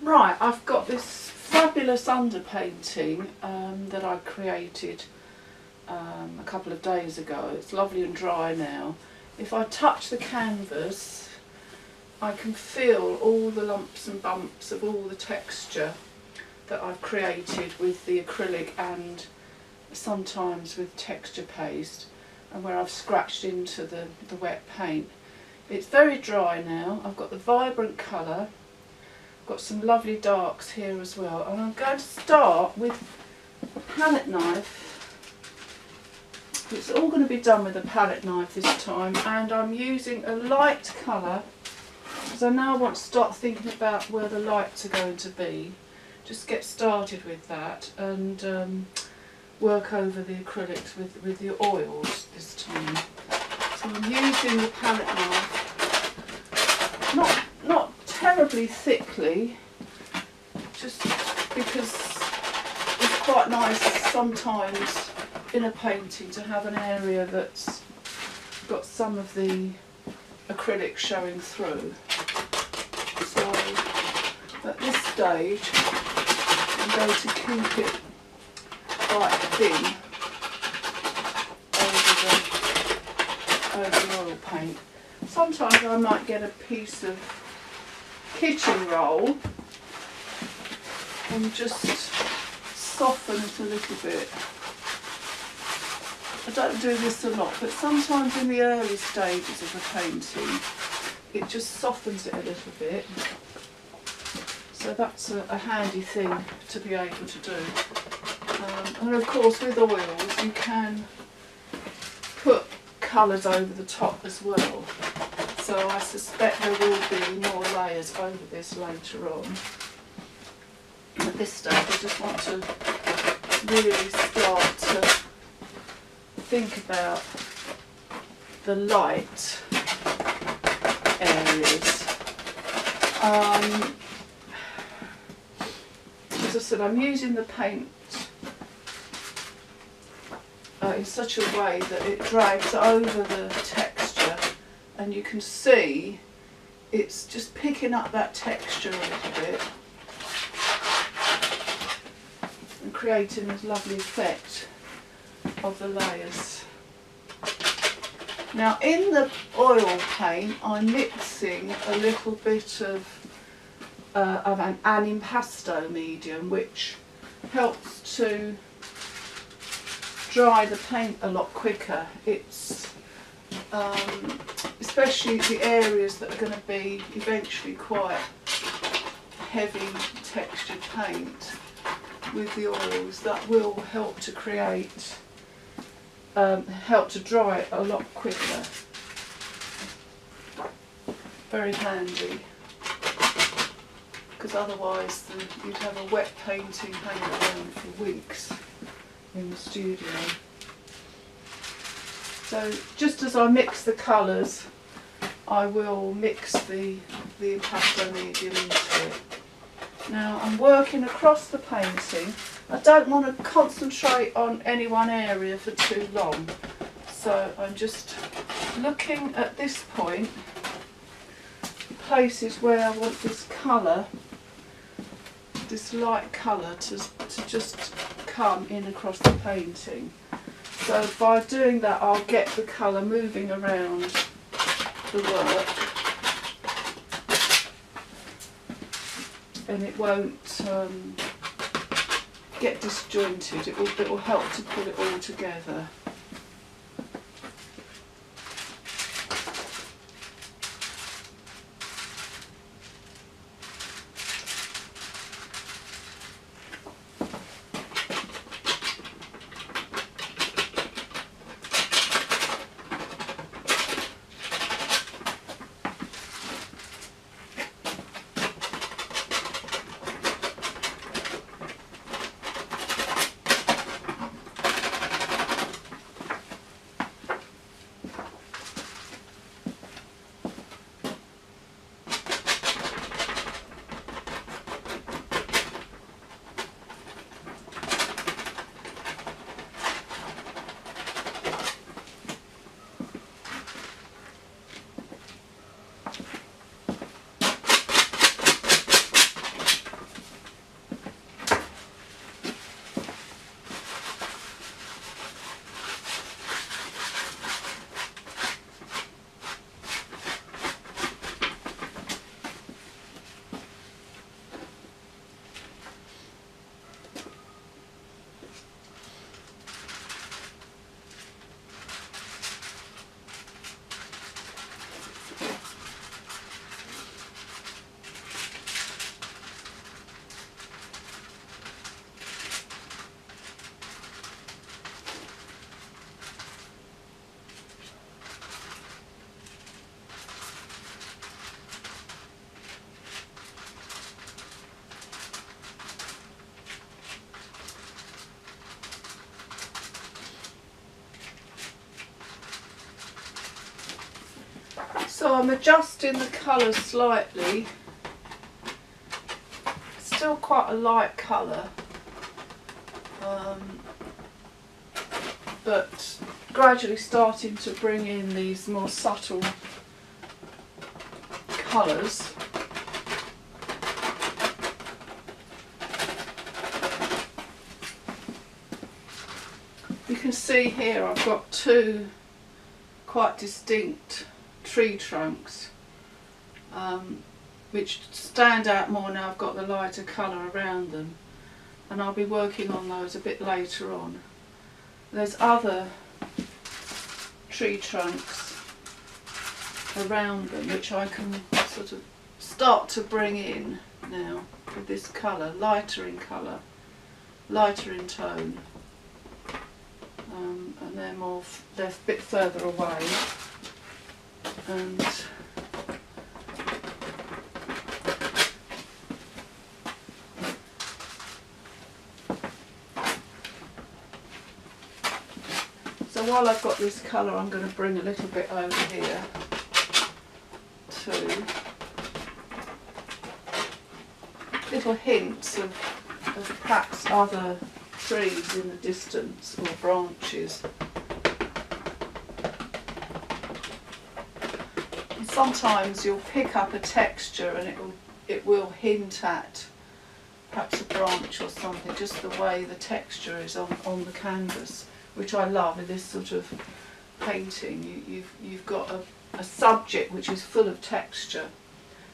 Right, I've got this fabulous underpainting that I created a couple of days ago. It's lovely and dry now. If I touch the canvas, I can feel all the lumps and bumps of all the texture that I've created with the acrylic and sometimes with texture paste, and where I've scratched into the wet paint. It's very dry now. I've got the vibrant colour, got some lovely darks here as well, and I'm going to start with a palette knife. It's all going to be done with a palette knife this time, and I'm using a light colour because I now want to start thinking about where the lights are going to be. Just get started with that and work over the acrylics with the oils this time. So I'm using the palette knife, not terribly thickly, just because it's quite nice sometimes in a painting to have an area that's got some of the acrylic showing through. So at this stage I'm going to keep it quite thin over the oil paint. Sometimes I might get a piece of kitchen roll and just soften it a little bit. I don't do this a lot, but sometimes in the early stages of a painting it just softens it a little bit. So that's a handy thing to be able to do. And of course with oils you can put colours over the top as well. So I suspect there will be more layers over this later on. At this stage I just want to really start to think about the light areas. As I said, I'm using the paint in such a way that it drags over the texture, and you can see it's just picking up that texture a little bit and creating this lovely effect of the layers. Now in the oil paint I'm mixing a little bit of an impasto medium, which helps to dry the paint a lot quicker. It's especially the areas that are going to be eventually quite heavy textured paint with the oils, that will help to create help to dry it a lot quicker. Very handy, because otherwise you'd have a wet painting hanging around for weeks in the studio. So just as I mix the colours, I will mix the impasto medium into it. Now I'm working across the painting. I don't want to concentrate on any one area for too long, so I'm just looking at this point, places where I want this colour, this light colour to just come in across the painting. So by doing that I'll get the colour moving around the work, and it won't get disjointed. It will help to pull it all together. So I'm adjusting the colour slightly. It's still quite a light colour, but gradually starting to bring in these more subtle colours. You can see here I've got two quite distinct tree trunks, which stand out more now I've got the lighter colour around them, and I'll be working on those a bit later on. There's other tree trunks around them which I can sort of start to bring in now with this colour, lighter in colour, lighter in tone, and they're a bit further away, and so while I've got this colour, I'm going to bring a little bit over here too. Little hints of perhaps other trees in the distance or branches. And sometimes you'll pick up a texture and it will hint at perhaps a branch or something, just the way the texture is on the canvas, which I love in this sort of painting. You've got a subject which is full of texture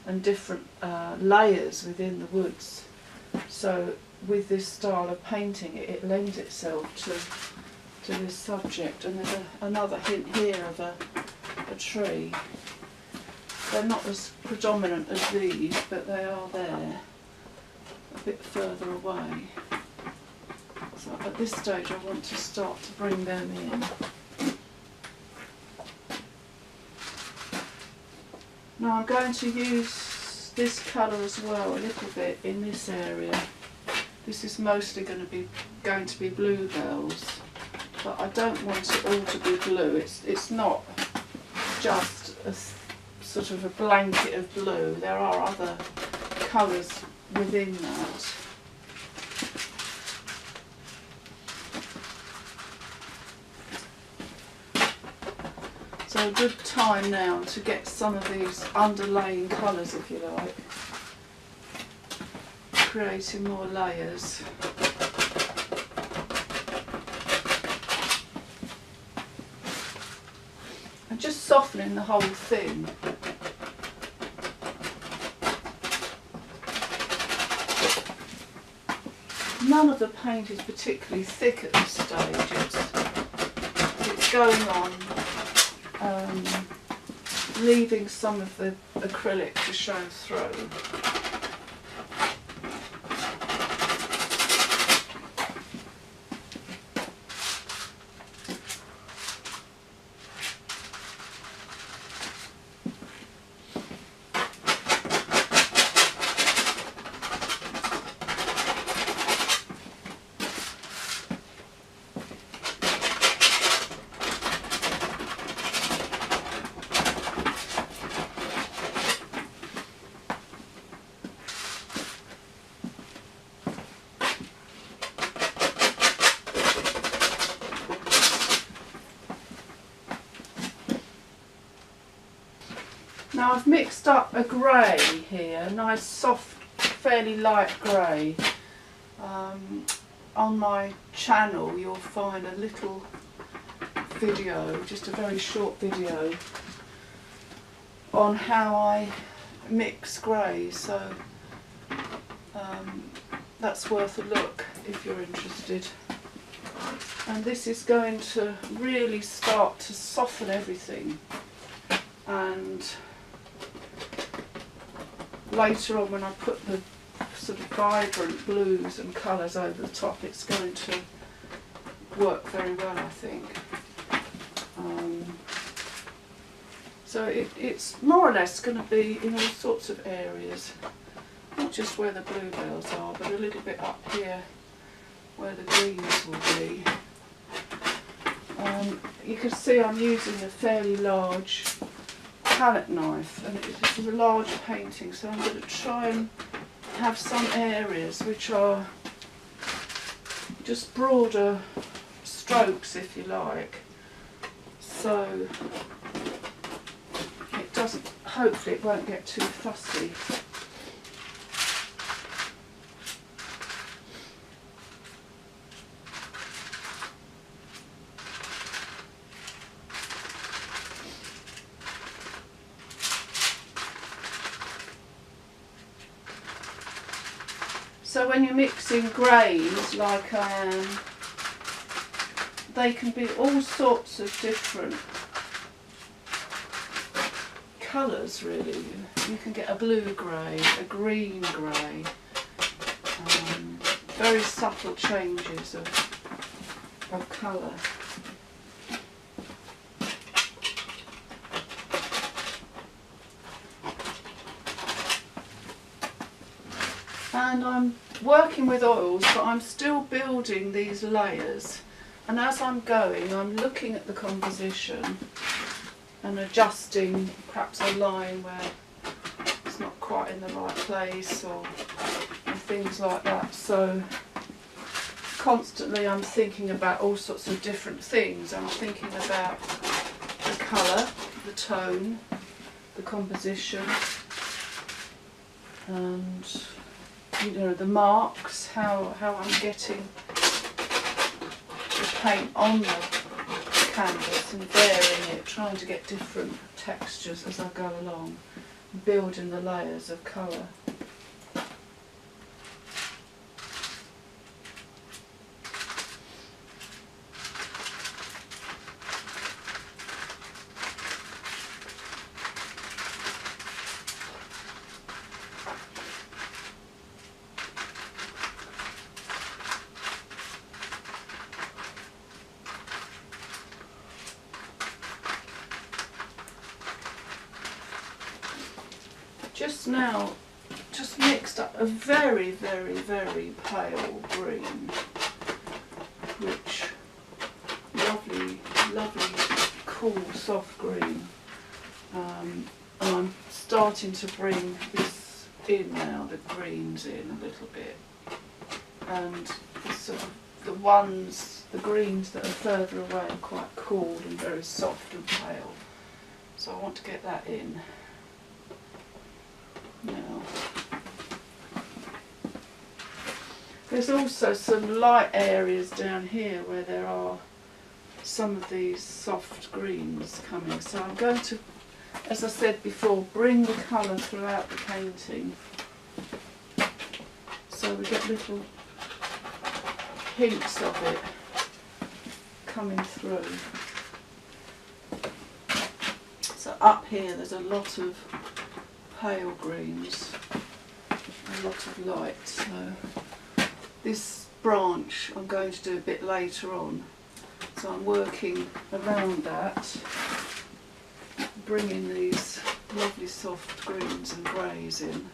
and different layers within the woods. So with this style of painting, it lends itself to this subject. And there's another hint here of a tree. They're not as predominant as these, but they are there, a bit further away. So at this stage I want to start to bring them in. Now I'm going to use this colour as well a little bit in this area. This is mostly going to be bluebells, but I don't want it all to be blue. It's not just a sort of a blanket of blue. There are other colours within that. So a good time now to get some of these underlaying colours, if you like, creating more layers. And just softening the whole thing. None of the paint is particularly thick at this stage. It's going on, leaving some of the acrylic to show through. Now I've mixed up a grey here, a nice soft, fairly light grey. On my channel you'll find a little video, just a very short video, on how I mix greys, so that's worth a look if you're interested. And this is going to really start to soften everything, and later on when I put the sort of vibrant blues and colours over the top, it's going to work very well, I think. So it's more or less going to be in all sorts of areas, not just where the bluebells are, but a little bit up here where the greens will be. You can see I'm using a fairly large palette knife, and this is a large painting, so I'm going to try and have some areas which are just broader strokes, if you like, so it doesn't, hopefully it won't get too fussy. So when you're mixing greys like I am, they can be all sorts of different colours really. You can get a blue grey, a green grey, very subtle changes of colour. And I'm working with oils, but I'm still building these layers, and as I'm going I'm looking at the composition and adjusting perhaps a line where it's not quite in the right place or things like that. So constantly I'm thinking about all sorts of different things. I'm thinking about the colour, the tone, the composition, and you know, the marks, how I'm getting the paint on the canvas and varying it, trying to get different textures as I go along, building the layers of colour. Just now, just mixed up a very, very, very pale green, which lovely, lovely, cool, soft green. And I'm starting to bring this in now, the greens in a little bit, and sort of the greens that are further away are quite cool and very soft and pale. So I want to get that in. Now, there's also some light areas down here where there are some of these soft greens coming, so I'm going to, as I said before, bring the colour throughout the painting so we get little hints of it coming through. So up here there's a lot of pale greens, a lot of light, so this branch I'm going to do a bit later on, so I'm working around that, bringing these lovely soft greens and greys in.